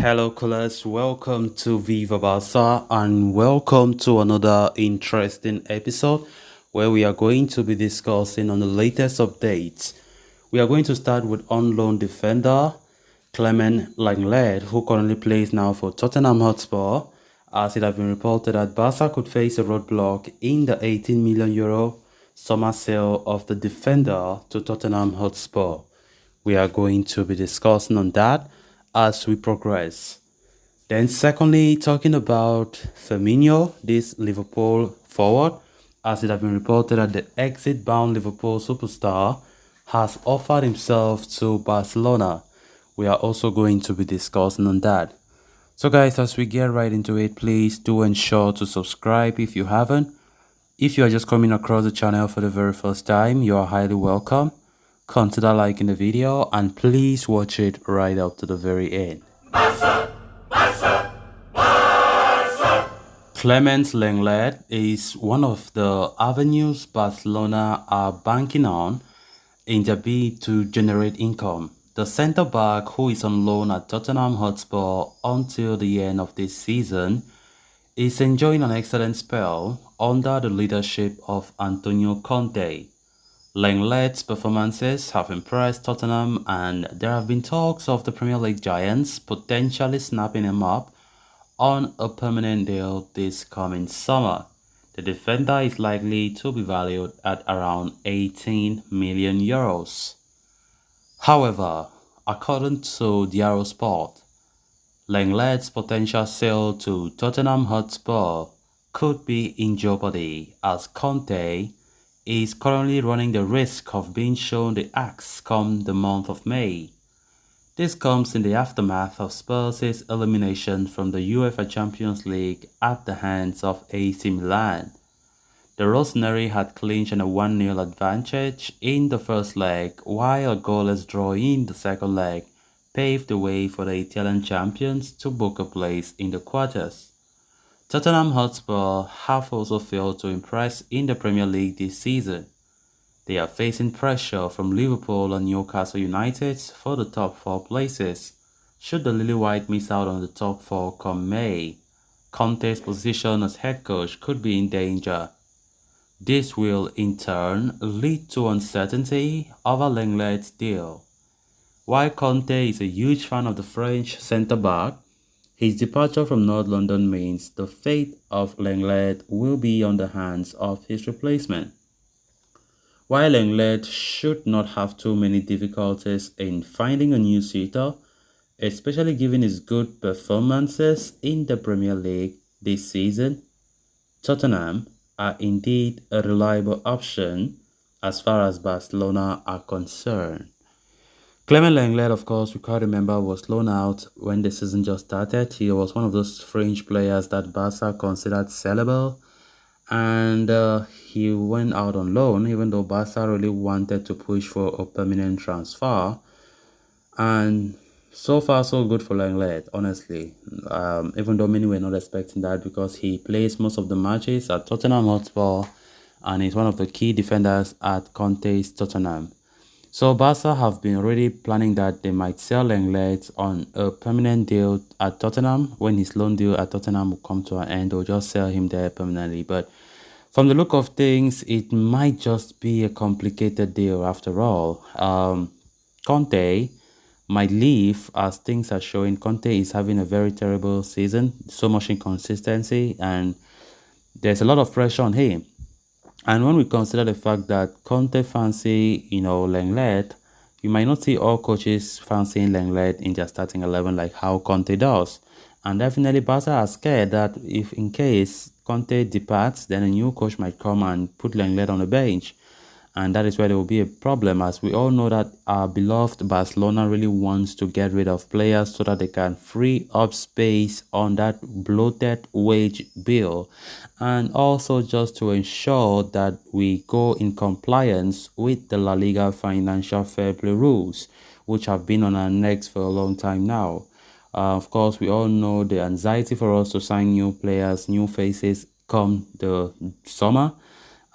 Hello, callers. Welcome to Viva Barca and welcome to another interesting episode where we are going to be discussing on the latest updates. We are going to start with on loan defender Clement Lenglet, who currently plays now for Tottenham Hotspur, as it has been reported that Barca could face a roadblock in the 18 million euro summer sale of the defender to Tottenham Hotspur. We are going to be discussing on that as we progress. Then secondly, talking about Firmino, this Liverpool forward, as it has been reported that the exit-bound Liverpool superstar has offered himself to Barcelona. We are also going to be discussing on that. So guys, as we get right into it, please do ensure to subscribe if you haven't. If you are just coming across the channel for the very first time, you are highly welcome. Consider liking the video and please watch it right up to the very end. Clement Lenglet is one of the avenues Barcelona are banking on in their bid to generate income. The centre-back, who is on loan at Tottenham Hotspur until the end of this season, is enjoying an excellent spell under the leadership of Antonio Conte. Lenglet's performances have impressed Tottenham, and there have been talks of the Premier League giants potentially snapping him up on a permanent deal this coming summer. The defender is likely to be valued at around 18 million euros. However, according to the Eurosport, Lenglet's potential sale to Tottenham Hotspur could be in jeopardy as Conte is currently running the risk of being shown the axe come the month of May. This comes in the aftermath of Spurs' elimination from the UEFA Champions League at the hands of AC Milan. The Rossoneri had clinched a 1-0 advantage in the first leg, while a goalless draw in the second leg paved the way for the Italian champions to book a place in the quarters. Tottenham Hotspur have also failed to impress in the Premier League this season. They are facing pressure from Liverpool and Newcastle United for the top 4 places. Should the Lily White miss out on the top 4 come May, Conte's position as head coach could be in danger. This will in turn lead to uncertainty over Lenglet's deal. While Conte is a huge fan of the French centre-back, his departure from North London means the fate of Lenglet will be on the hands of his replacement. While Lenglet should not have too many difficulties in finding a new suitor, especially given his good performances in the Premier League this season, Tottenham are indeed a reliable option as far as Barcelona are concerned. Clement Lenglet, of course, we can't remember, was loaned out when the season just started. He was one of those French players that Barca considered sellable, and he went out on loan, even though Barca really wanted to push for a permanent transfer. And so far, so good for Lenglet, honestly. Even though many were not expecting that, because he plays most of the matches at Tottenham Hotspur, and he's one of the key defenders at Conte's Tottenham. So Barca have been already planning that they might sell Lenglet on a permanent deal at Tottenham. When his loan deal at Tottenham will come to an end, they'll just sell him there permanently. But from the look of things, it might just be a complicated deal after all. Conte might leave as things are showing. Conte is having a very terrible season, so much inconsistency, and there's a lot of pressure on him. And when we consider the fact that Conte fancy, Lenglet, you might not see all coaches fancying Lenglet in their starting 11 like how Conte does. And definitely Barca are scared that if in case Conte departs, then a new coach might come and put Lenglet on the bench. And that is where there will be a problem, as we all know that our beloved Barcelona really wants to get rid of players so that they can free up space on that bloated wage bill, and also just to ensure that we go in compliance with the La Liga financial fair play rules, which have been on our necks for a long time now. Of course, we all know the anxiety for us to sign new players, new faces come the summer.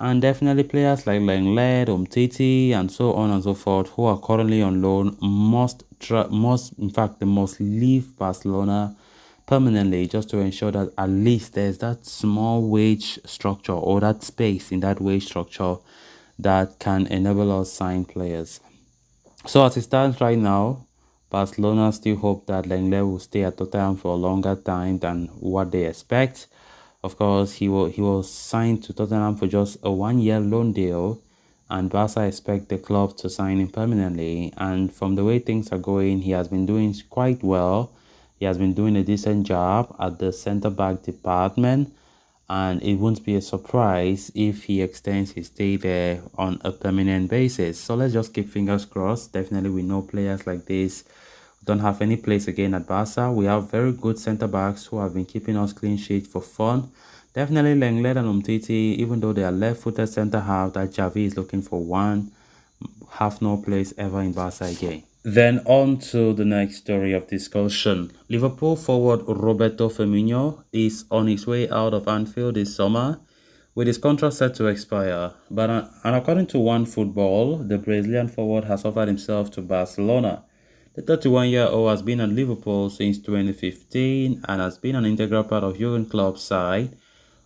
And definitely players like Lenglet, Umtiti, and so on and so forth, who are currently on loan, in fact, they must leave Barcelona permanently, just to ensure that at least there's that small wage structure or that space in that wage structure that can enable us sign players. So as it stands right now, Barcelona still hope that Lenglet will stay at Tottenham for a longer time than what they expect. Of course, he was signed to Tottenham for just a 1 year loan deal, and Barca expect the club to sign him permanently. And from the way things are going, he has been doing quite well. He has been doing a decent job at the centre back department, and it won't be a surprise if he extends his stay there on a permanent basis. So let's just keep fingers crossed. Definitely, we know players like this don't have any place again at Barca. We have very good centre backs who have been keeping us clean sheet for fun. Definitely Lenglet and Umtiti, even though they are left-footed centre half, that Xavi is looking for one, have no place ever in Barca again. Then on to the next story of discussion. Liverpool forward Roberto Firmino is on his way out of Anfield this summer with his contract set to expire. And according to One Football, the Brazilian forward has offered himself to Barcelona. The 31-year-old has been at Liverpool since 2015 and has been an integral part of Jurgen Klopp's side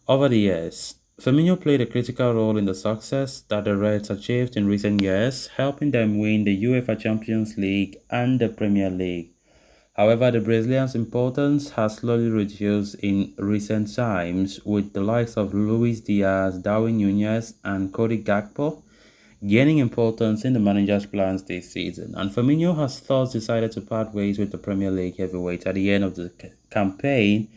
over the years. Firmino played a critical role in the success that the Reds achieved in recent years, helping them win the UEFA Champions League and the Premier League. However, the Brazilian's importance has slowly reduced in recent times, with the likes of Luis Diaz, Darwin Núñez, and Cody Gakpo gaining importance in the manager's plans this season. And Firmino has thus decided to part ways with the Premier League heavyweight at the end of the campaign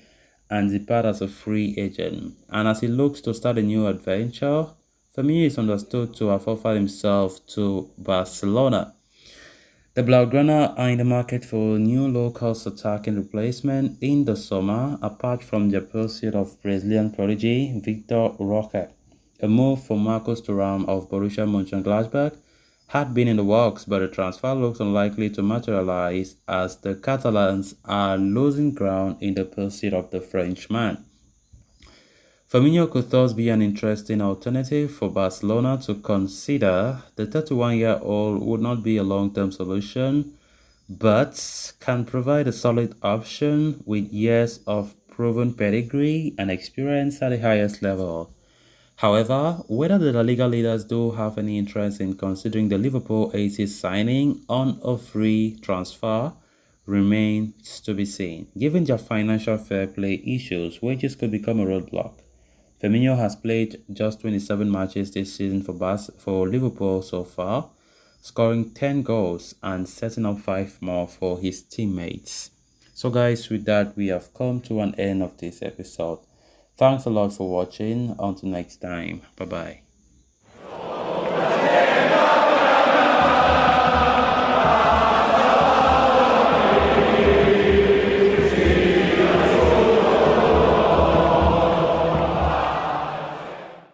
and depart as a free agent. And as he looks to start a new adventure, Firmino is understood to have offered himself to Barcelona. The Blaugrana are in the market for a new low-cost attacking replacement in the summer, apart from their pursuit of Brazilian prodigy Victor Roque. A move for Marcus Thuram of Borussia Mönchengladbach had been in the works, but the transfer looks unlikely to materialize as the Catalans are losing ground in the pursuit of the Frenchman. Firmino could thus be an interesting alternative for Barcelona to consider. The 31-year-old would not be a long-term solution, but can provide a solid option with years of proven pedigree and experience at the highest level. However, whether the La Liga leaders do have any interest in considering the Liverpool aces signing on a free transfer remains to be seen. Given their financial fair play issues, wages could become a roadblock. Firmino has played just 27 matches this season for Liverpool so far, scoring 10 goals and setting up 5 more for his teammates. So guys, with that, we have come to an end of this episode. Thanks a lot for watching. Until next time. Bye-bye.